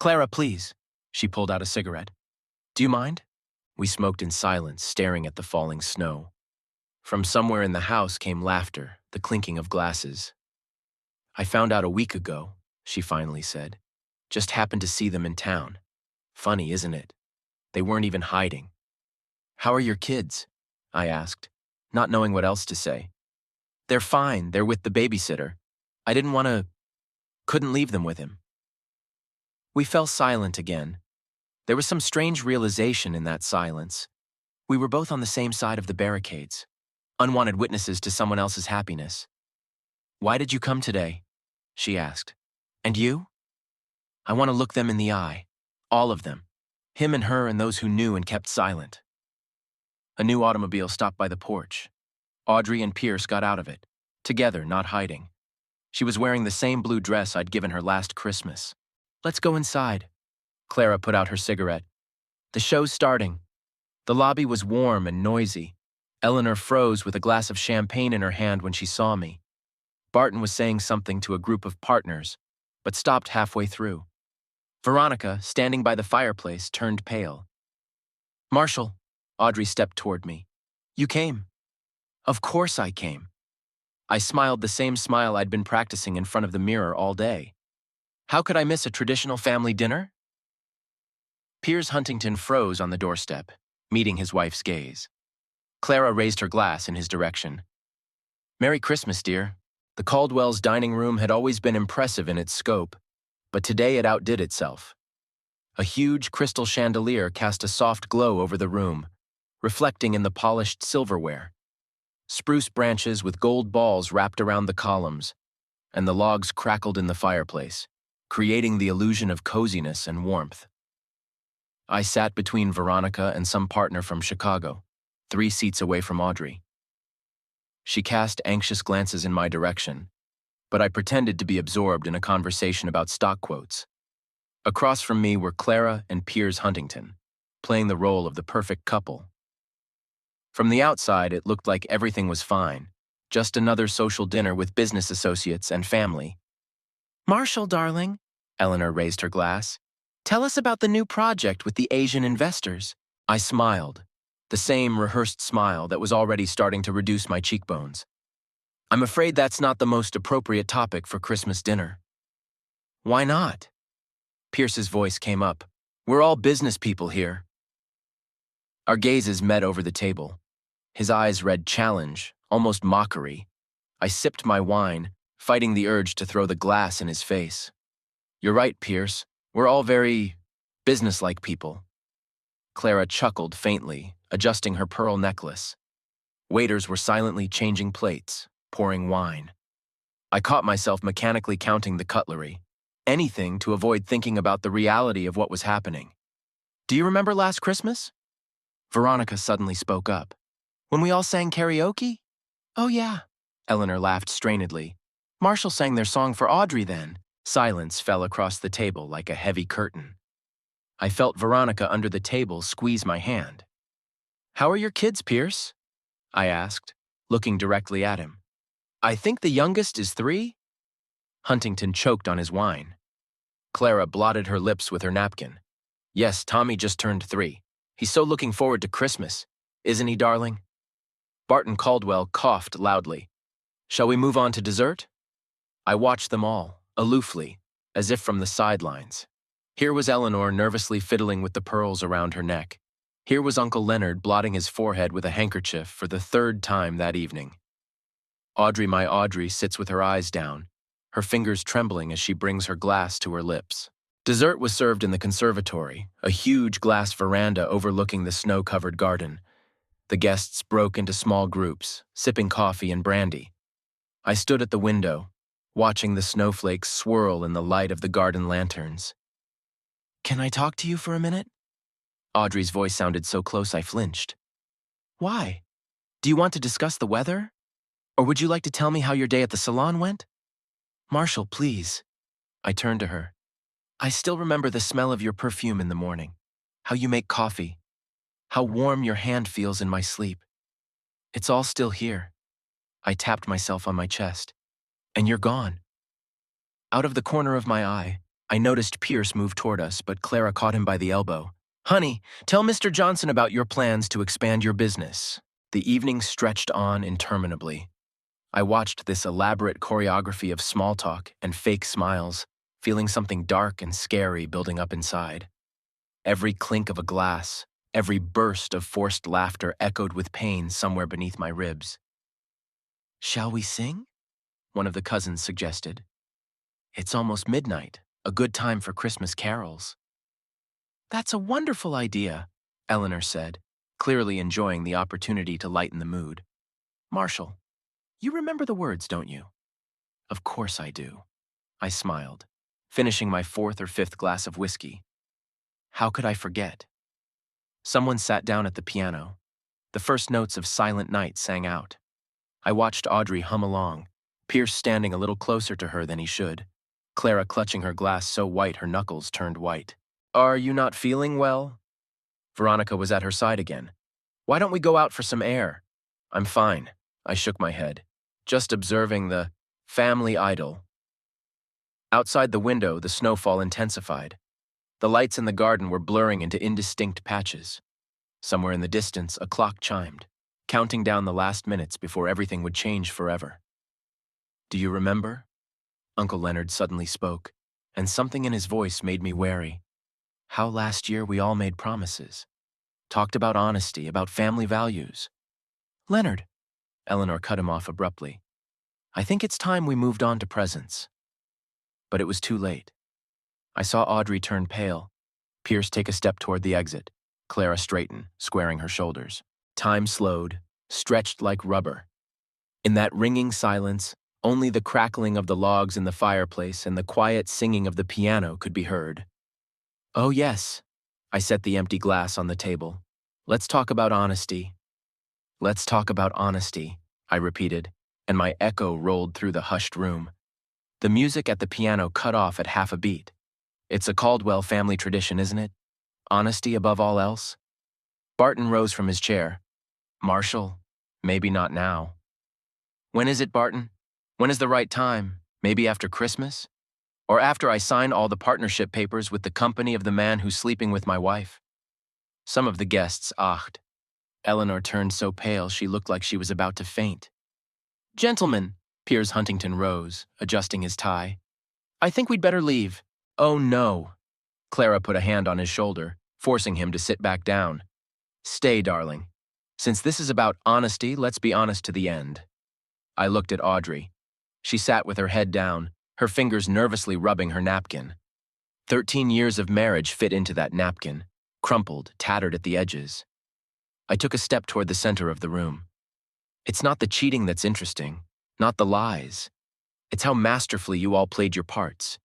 Clara, please. She pulled out a cigarette. Do you mind? We smoked in silence, staring at the falling snow. From somewhere in the house came laughter, the clinking of glasses. I found out a week ago, she finally said. Just happened to see them in town. Funny, isn't it? They weren't even hiding. How are your kids? I asked, not knowing what else to say. They're fine, they're with the babysitter. I couldn't leave them with him. We fell silent again. There was some strange realization in that silence. We were both on the same side of the barricades, unwanted witnesses to someone else's happiness. Why did you come today? She asked. And you? I want to look them in the eye. All of them. Him and her and those who knew and kept silent. A new automobile stopped by the porch. Audrey and Pierce got out of it, together, not hiding. She was wearing the same blue dress I'd given her last Christmas. Let's go inside. Clara put out her cigarette. The show's starting. The lobby was warm and noisy. Eleanor froze with a glass of champagne in her hand when she saw me. Barton was saying something to a group of partners, but stopped halfway through. Veronica, standing by the fireplace, turned pale. Marshall, Audrey stepped toward me. You came. Of course I came. I smiled the same smile I'd been practicing in front of the mirror all day. How could I miss a traditional family dinner? Piers Huntington froze on the doorstep, meeting his wife's gaze. Clara raised her glass in his direction. Merry Christmas, dear. The Caldwells' dining room had always been impressive in its scope, but today it outdid itself. A huge crystal chandelier cast a soft glow over the room, reflecting in the polished silverware. Spruce branches with gold balls wrapped around the columns, and the logs crackled in the fireplace, creating the illusion of coziness and warmth. I sat between Veronica and some partner from Chicago, 3 seats away from Audrey. She cast anxious glances in my direction, but I pretended to be absorbed in a conversation about stock quotes. Across from me were Clara and Piers Huntington, playing the role of the perfect couple. From the outside, it looked like everything was fine, just another social dinner with business associates and family. Marshall, darling, Eleanor raised her glass. Tell us about the new project with the Asian investors. I smiled, the same rehearsed smile that was already starting to reduce my cheekbones. I'm afraid that's not the most appropriate topic for Christmas dinner. Why not? Pierce's voice came up. We're all business people here. Our gazes met over the table. His eyes read challenge, almost mockery. I sipped my wine, fighting the urge to throw the glass in his face. You're right, Pierce. We're all very businesslike people. Clara chuckled faintly, adjusting her pearl necklace. Waiters were silently changing plates, pouring wine. I caught myself mechanically counting the cutlery. Anything to avoid thinking about the reality of what was happening. Do you remember last Christmas? Veronica suddenly spoke up. When we all sang karaoke? Oh yeah. Eleanor laughed strainedly. Marshall sang their song for Audrey then. Silence fell across the table like a heavy curtain. I felt Veronica under the table squeeze my hand. How are your kids, Pierce? I asked, looking directly at him. I think the youngest is 3? Huntington choked on his wine. Clara blotted her lips with her napkin. Yes, Tommy just turned 3. He's so looking forward to Christmas. Isn't he, darling? Barton Caldwell coughed loudly. Shall we move on to dessert? I watched them all, aloofly, as if from the sidelines. Here was Eleanor nervously fiddling with the pearls around her neck. Here was Uncle Leonard blotting his forehead with a handkerchief for the 3rd time that evening. Audrey, my Audrey, sits with her eyes down, her fingers trembling as she brings her glass to her lips. Dessert was served in the conservatory, a huge glass veranda overlooking the snow-covered garden. The guests broke into small groups, sipping coffee and brandy. I stood at the window, watching the snowflakes swirl in the light of the garden lanterns. Can I talk to you for a minute? Audrey's voice sounded so close I flinched. Why? Do you want to discuss the weather? Or would you like to tell me how your day at the salon went? Marshall, please. I turned to her. I still remember the smell of your perfume in the morning, how you make coffee, how warm your hand feels in my sleep. It's all still here. I tapped myself on my chest. And you're gone. Out of the corner of my eye, I noticed Pierce move toward us, but Clara caught him by the elbow. Honey, tell Mr. Johnson about your plans to expand your business. The evening stretched on interminably. I watched this elaborate choreography of small talk and fake smiles, feeling something dark and scary building up inside. Every clink of a glass, every burst of forced laughter echoed with pain somewhere beneath my ribs. Shall we sing? One of the cousins suggested. It's almost midnight, a good time for Christmas carols. That's a wonderful idea, Eleanor said, clearly enjoying the opportunity to lighten the mood. Marshall, you remember the words, don't you? Of course I do. I smiled, finishing my 4th or 5th glass of whiskey. How could I forget? Someone sat down at the piano. The first notes of Silent Night sang out. I watched Audrey hum along, Pierce standing a little closer to her than he should, Clara clutching her glass so white her knuckles turned white. Are you not feeling well? Veronica was at her side again. Why don't we go out for some air? I'm fine. I shook my head, just observing the family idyll. Outside the window, the snowfall intensified. The lights in the garden were blurring into indistinct patches. Somewhere in the distance, a clock chimed, counting down the last minutes before everything would change forever. Do you remember? Uncle Leonard suddenly spoke, and something in his voice made me wary. How last year we all made promises, talked about honesty, about family values. Leonard, Eleanor cut him off abruptly. I think it's time we moved on to presents. But it was too late. I saw Audrey turn pale, Pierce take a step toward the exit, Clara straighten, squaring her shoulders. Time slowed, stretched like rubber. In that ringing silence, only the crackling of the logs in the fireplace and the quiet singing of the piano could be heard. Oh yes, I set the empty glass on the table. Let's talk about honesty. Let's talk about honesty, I repeated, and my echo rolled through the hushed room. The music at the piano cut off at half a beat. It's a Caldwell family tradition, isn't it? Honesty above all else? Barton rose from his chair. Marshall, maybe not now. When is it, Barton? When is the right time? Maybe after Christmas? Or after I sign all the partnership papers with the company of the man who's sleeping with my wife? Some of the guests ahed. Eleanor turned so pale she looked like she was about to faint. Gentlemen, Piers Huntington rose, adjusting his tie. I think we'd better leave. Oh no. Clara put a hand on his shoulder, forcing him to sit back down. Stay, darling. Since this is about honesty, let's be honest to the end. I looked at Audrey. She sat with her head down, her fingers nervously rubbing her napkin. 13 years of marriage fit into that napkin, crumpled, tattered at the edges. I took a step toward the center of the room. It's not the cheating that's interesting, not the lies. It's how masterfully you all played your parts.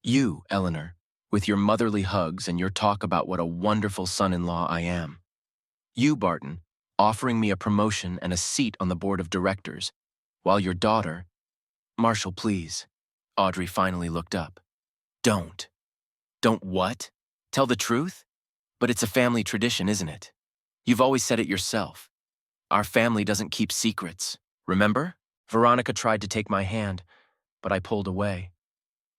You, Eleanor, with your motherly hugs and your talk about what a wonderful son-in-law I am. You, Barton, offering me a promotion and a seat on the board of directors, while your daughter— Marshall, please. Audrey finally looked up. Don't. Don't what? Tell the truth? But it's a family tradition, isn't it? You've always said it yourself. Our family doesn't keep secrets, remember? Veronica tried to take my hand, but I pulled away.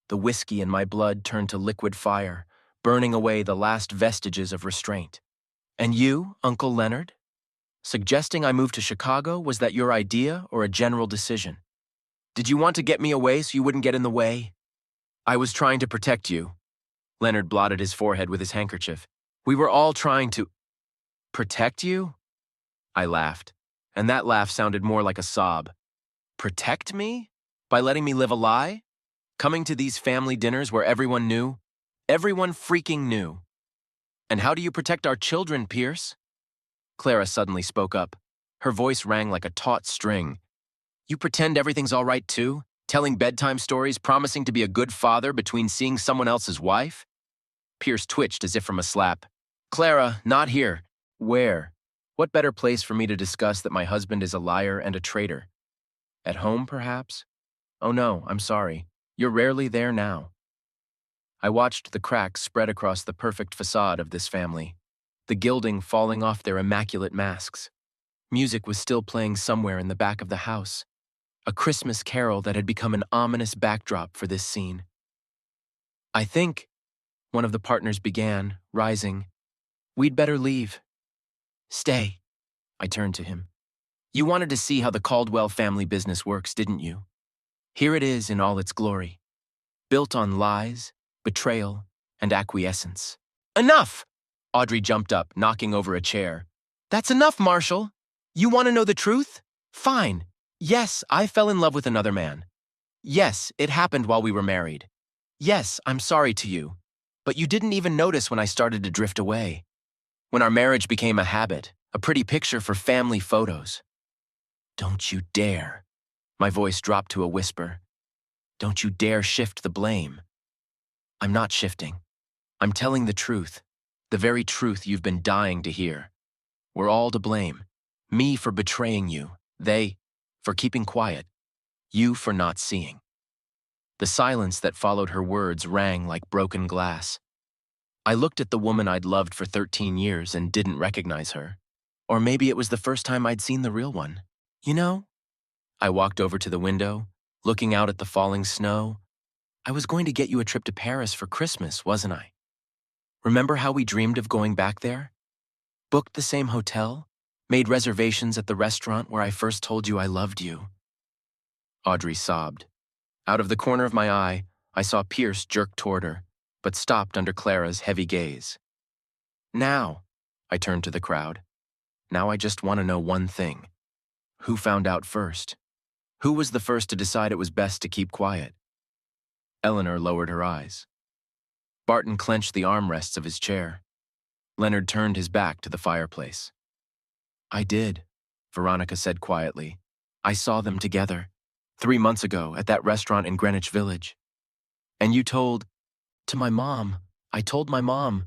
The whiskey in my blood turned to liquid fire, burning away the last vestiges of restraint. And you, Uncle Leonard? Suggesting I move to Chicago, was that your idea or a general decision? Did you want to get me away so you wouldn't get in the way? I was trying to protect you. Leonard blotted his forehead with his handkerchief. We were all trying to— Protect you? I laughed, and that laugh sounded more like a sob. Protect me? By letting me live a lie? Coming to these family dinners where everyone knew? Everyone freaking knew. And how do you protect our children, Pierce? Clara suddenly spoke up. Her voice rang like a taut string. You pretend everything's all right too? Telling bedtime stories, promising to be a good father between seeing someone else's wife? Pierce twitched as if from a slap. Clara, not here. Where? What better place for me to discuss that my husband is a liar and a traitor? At home, perhaps? Oh no, I'm sorry. You're rarely there now. I watched the cracks spread across the perfect facade of this family, the gilding falling off their immaculate masks. Music was still playing somewhere in the back of the house, a Christmas carol that had become an ominous backdrop for this scene. I think, one of the partners began, rising, we'd better leave. Stay. I turned to him. You wanted to see how the Caldwell family business works, didn't you? Here it is in all its glory, built on lies, betrayal, and acquiescence. Enough! Audrey jumped up, knocking over a chair. That's enough, Marshall. You want to know the truth? Fine. Yes, I fell in love with another man. Yes, it happened while we were married. Yes, I'm sorry to you. But you didn't even notice when I started to drift away. When our marriage became a habit, a pretty picture for family photos. Don't you dare. My voice dropped to a whisper. Don't you dare shift the blame. I'm not shifting. I'm telling the truth, the very truth you've been dying to hear. We're all to blame. Me for betraying you, they for keeping quiet, you for not seeing. The silence that followed her words rang like broken glass. I looked at the woman I'd loved for 13 years and didn't recognize her. Or maybe it was the first time I'd seen the real one. You know? I walked over to the window, looking out at the falling snow. I was going to get you a trip to Paris for Christmas, wasn't I? Remember how we dreamed of going back there? Booked the same hotel? Made reservations at the restaurant where I first told you I loved you. Audrey sobbed. Out of the corner of my eye, I saw Pierce jerk toward her, but stopped under Clara's heavy gaze. Now, I turned to the crowd. Now I just want to know one thing. Who found out first? Who was the first to decide it was best to keep quiet? Eleanor lowered her eyes. Barton clenched the armrests of his chair. Leonard turned his back to the fireplace. I did, Veronica said quietly. I saw them together, 3 months ago at that restaurant in Greenwich Village. And you told— To my mom. I told my mom.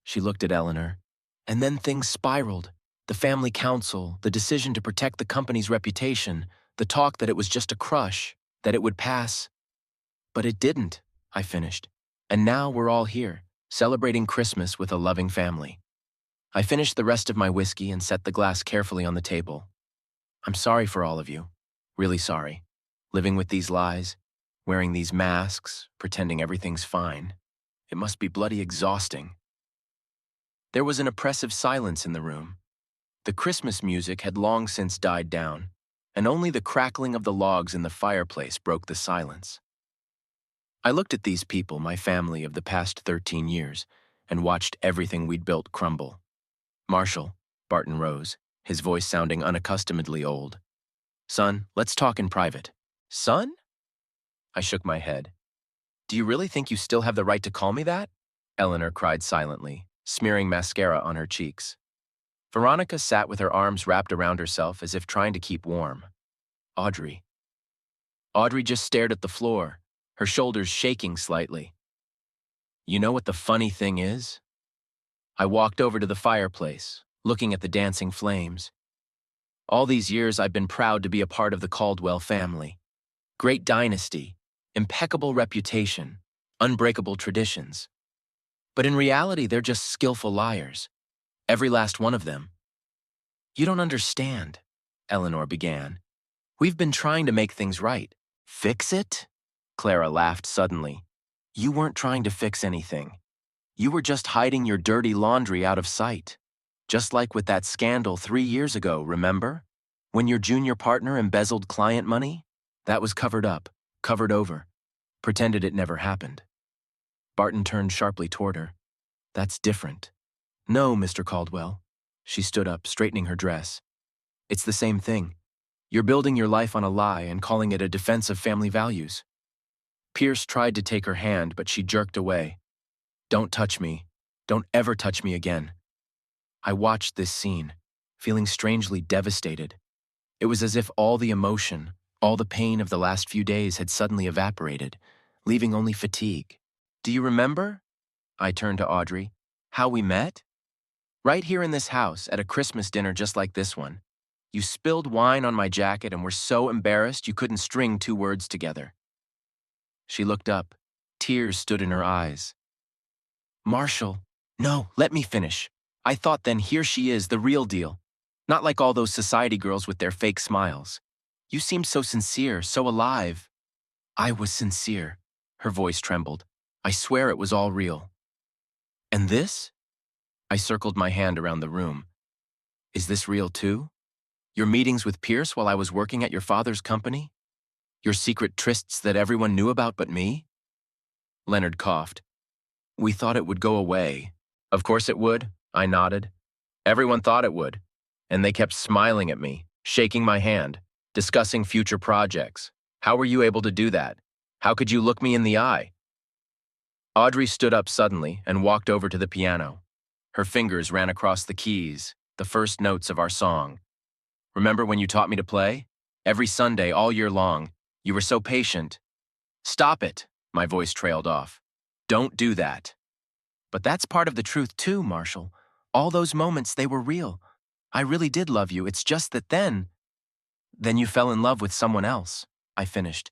She looked at Eleanor. And then things spiraled. The family council, the decision to protect the company's reputation, the talk that it was just a crush, that it would pass. But it didn't, I finished. And now we're all here, celebrating Christmas with a loving family. I finished the rest of my whiskey and set the glass carefully on the table. I'm sorry for all of you. Really sorry. Living with these lies. wearing these masks, pretending everything's fine. It must be bloody exhausting. There was an oppressive silence in the room. The Christmas music had long since died down, and only the crackling of the logs in the fireplace broke the silence. I looked at these people, my family of the past 13 years, and watched everything we'd built crumble. Marshall, Barton rose, his voice sounding unaccustomedly old. Son, let's talk in private. Son? I shook my head. Do you really think you still have the right to call me that? Eleanor cried silently, smearing mascara on her cheeks. Veronica sat with her arms wrapped around herself as if trying to keep warm. Audrey. Audrey just stared at the floor, her shoulders shaking slightly. You know what the funny thing is? I walked over to the fireplace, looking at the dancing flames. All these years I've been proud to be a part of the Caldwell family. Great dynasty, impeccable reputation, unbreakable traditions. But in reality, they're just skillful liars. Every last one of them. You don't understand, Eleanor began. We've been trying to make things right. Fix it? Clara laughed suddenly. You weren't trying to fix anything. You were just hiding your dirty laundry out of sight. Just like with that scandal 3 years ago, remember? When your junior partner embezzled client money? That was covered up, covered over. Pretended it never happened. Barton turned sharply toward her. That's different. No, Mr. Caldwell. She stood up, straightening her dress. It's the same thing. You're building your life on a lie and calling it a defense of family values. Pierce tried to take her hand, but she jerked away. Don't touch me. Don't ever touch me again. I watched this scene, feeling strangely devastated. It was as if all the emotion, all the pain of the last few days had suddenly evaporated, leaving only fatigue. Do you remember? I turned to Audrey. How we met? Right here in this house, at a Christmas dinner just like this one. You spilled wine on my jacket and were so embarrassed you couldn't string 2 words together. She looked up. Tears stood in her eyes. Marshall, no, let me finish. I thought then here she is, the real deal. Not like all those society girls with their fake smiles. You seemed so sincere, so alive. I was sincere. Her voice trembled. I swear it was all real. And this? I circled my hand around the room. Is this real too? Your meetings with Pierce while I was working at your father's company? Your secret trysts that everyone knew about but me? Leonard coughed. We thought it would go away. Of course it would, I nodded. Everyone thought it would. And they kept smiling at me, shaking my hand, discussing future projects. How were you able to do that? How could you look me in the eye? Audrey stood up suddenly and walked over to the piano. Her fingers ran across the keys, the first notes of our song. Remember when you taught me to play? Every Sunday, all year long. You were so patient. Stop it, my voice trailed off. Don't do that. But that's part of the truth too, Marshall. All those moments, they were real. I really did love you, it's just that then you fell in love with someone else, I finished,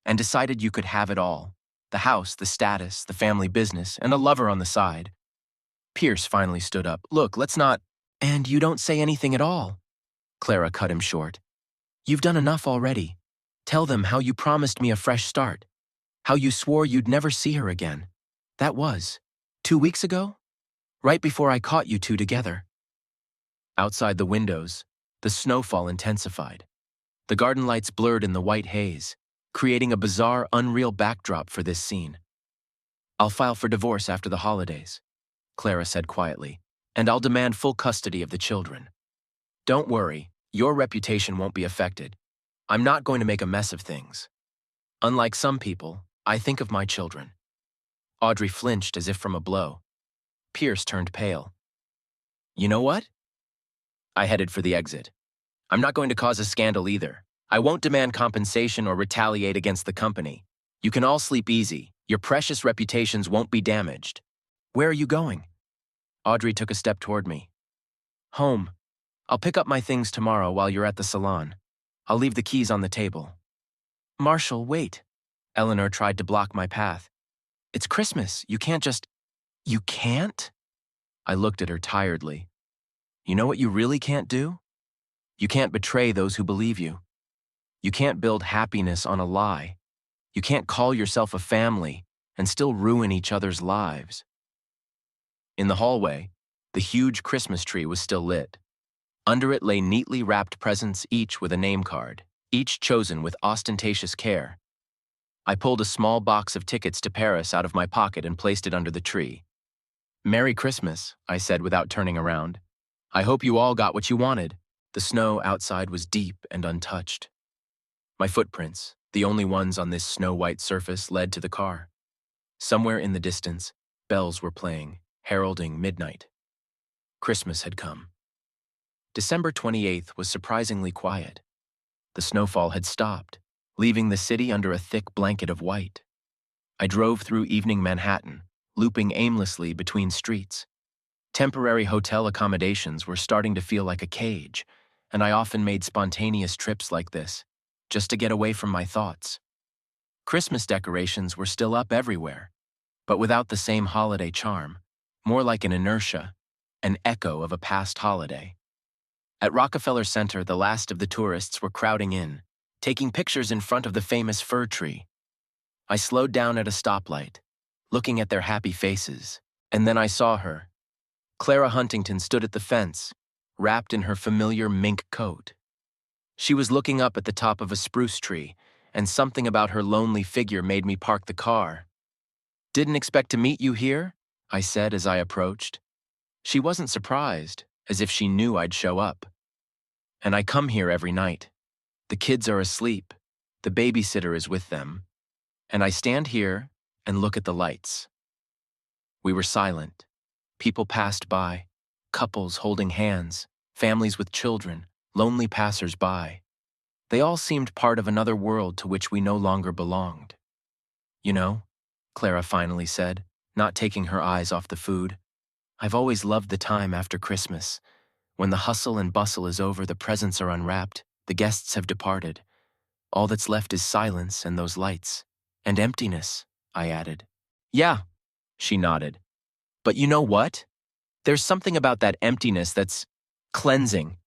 and decided you could have it all. The house, the status, the family business, and a lover on the side. Pierce finally stood up. Look, let's not… And you don't say anything at all. Clara cut him short. You've done enough already. Tell them how you promised me a fresh start. How you swore you'd never see her again. That was 2 weeks ago? Right before I caught you two together. Outside the windows, the snowfall intensified. The garden lights blurred in the white haze, creating a bizarre, unreal backdrop for this scene. I'll file for divorce after the holidays, Clara said quietly, and I'll demand full custody of the children. Don't worry, your reputation won't be affected. I'm not going to make a mess of things. Unlike some people, I think of my children. Audrey flinched as if from a blow. Pierce turned pale. You know what? I headed for the exit. I'm not going to cause a scandal either. I won't demand compensation or retaliate against the company. You can all sleep easy. Your precious reputations won't be damaged. Where are you going? Audrey took a step toward me. Home. I'll pick up my things tomorrow while you're at the salon. I'll leave the keys on the table. Marshall, wait. Eleanor tried to block my path. It's Christmas. You can't just… You can't? I looked at her tiredly. You know what you really can't do? You can't betray those who believe you. You can't build happiness on a lie. You can't call yourself a family and still ruin each other's lives. In the hallway, the huge Christmas tree was still lit. Under it lay neatly wrapped presents, each with a name card, each chosen with ostentatious care. I pulled a small box of tickets to Paris out of my pocket and placed it under the tree. "Merry Christmas," I said without turning around. "I hope you all got what you wanted." The snow outside was deep and untouched. My footprints, the only ones on this snow-white surface, led to the car. Somewhere in the distance, bells were playing, heralding midnight. Christmas had come. December 28th was surprisingly quiet. The snowfall had stopped, leaving the city under a thick blanket of white. I drove through evening Manhattan, looping aimlessly between streets. Temporary hotel accommodations were starting to feel like a cage, and I often made spontaneous trips like this, just to get away from my thoughts. Christmas decorations were still up everywhere, but without the same holiday charm, more like an inertia, an echo of a past holiday. At Rockefeller Center, the last of the tourists were crowding in, taking pictures in front of the famous fir tree. I slowed down at a stoplight, looking at their happy faces, and then I saw her. Clara Huntington stood at the fence, wrapped in her familiar mink coat. She was looking up at the top of a spruce tree, and something about her lonely figure made me park the car. "Didn't expect to meet you here," I said as I approached. She wasn't surprised, as if she knew I'd show up. "And I come here every night. The kids are asleep, the babysitter is with them, and I stand here and look at the lights." We were silent. People passed by, couples holding hands, families with children, lonely passers-by. They all seemed part of another world to which we no longer belonged. "You know," Clara finally said, not taking her eyes off the food, "I've always loved the time after Christmas. When the hustle and bustle is over, the presents are unwrapped, the guests have departed. All that's left is silence and those lights. And emptiness," I added. "Yeah," she nodded. "But you know what? There's something about that emptiness that's cleansing,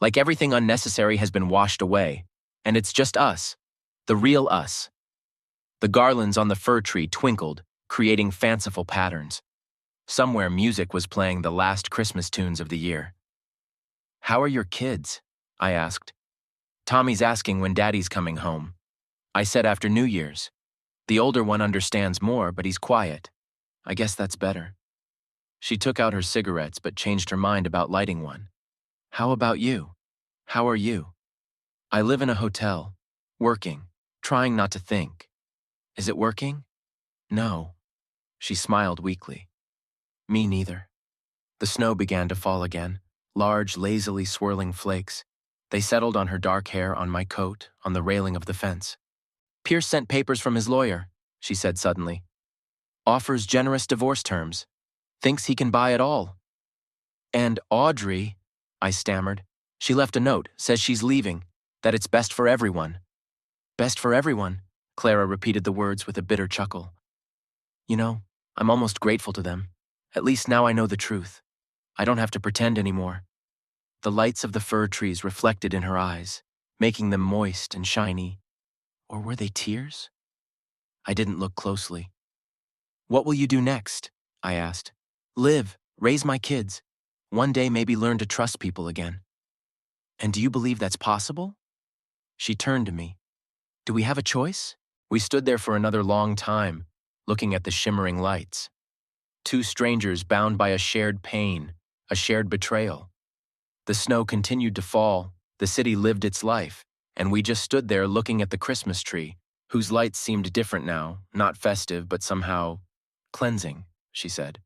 like everything unnecessary has been washed away, and it's just us, the real us." The garlands on the fir tree twinkled, creating fanciful patterns. Somewhere music was playing the last Christmas tunes of the year. "How are your kids?" I asked. "Tommy's asking when Daddy's coming home." I said after New Year's. "The older one understands more, but he's quiet. I guess that's better." She took out her cigarettes but changed her mind about lighting one. "How about you? How are you?" "I live in a hotel, working, trying not to think." "Is it working?" "No." She smiled weakly. "Me neither." The snow began to fall again, large, lazily swirling flakes. They settled on her dark hair, on my coat, on the railing of the fence. "Pierce sent papers from his lawyer," she said suddenly. "Offers generous divorce terms. Thinks he can buy it all." "And Audrey," I stammered. "She left a note, says she's leaving, that it's best for everyone." "Best for everyone," Clara repeated the words with a bitter chuckle. "You know, I'm almost grateful to them. At least now I know the truth. I don't have to pretend anymore." The lights of the fir trees reflected in her eyes, making them moist and shiny. Or were they tears? I didn't look closely. "What will you do next?" I asked. "Live, raise my kids. One day maybe learn to trust people again." "And do you believe that's possible?" She turned to me. "Do we have a choice?" We stood there for another long time, looking at the shimmering lights. Two strangers bound by a shared pain, a shared betrayal. The snow continued to fall, the city lived its life, and we just stood there looking at the Christmas tree, whose lights seemed different now, not festive but somehow cleansing, she said.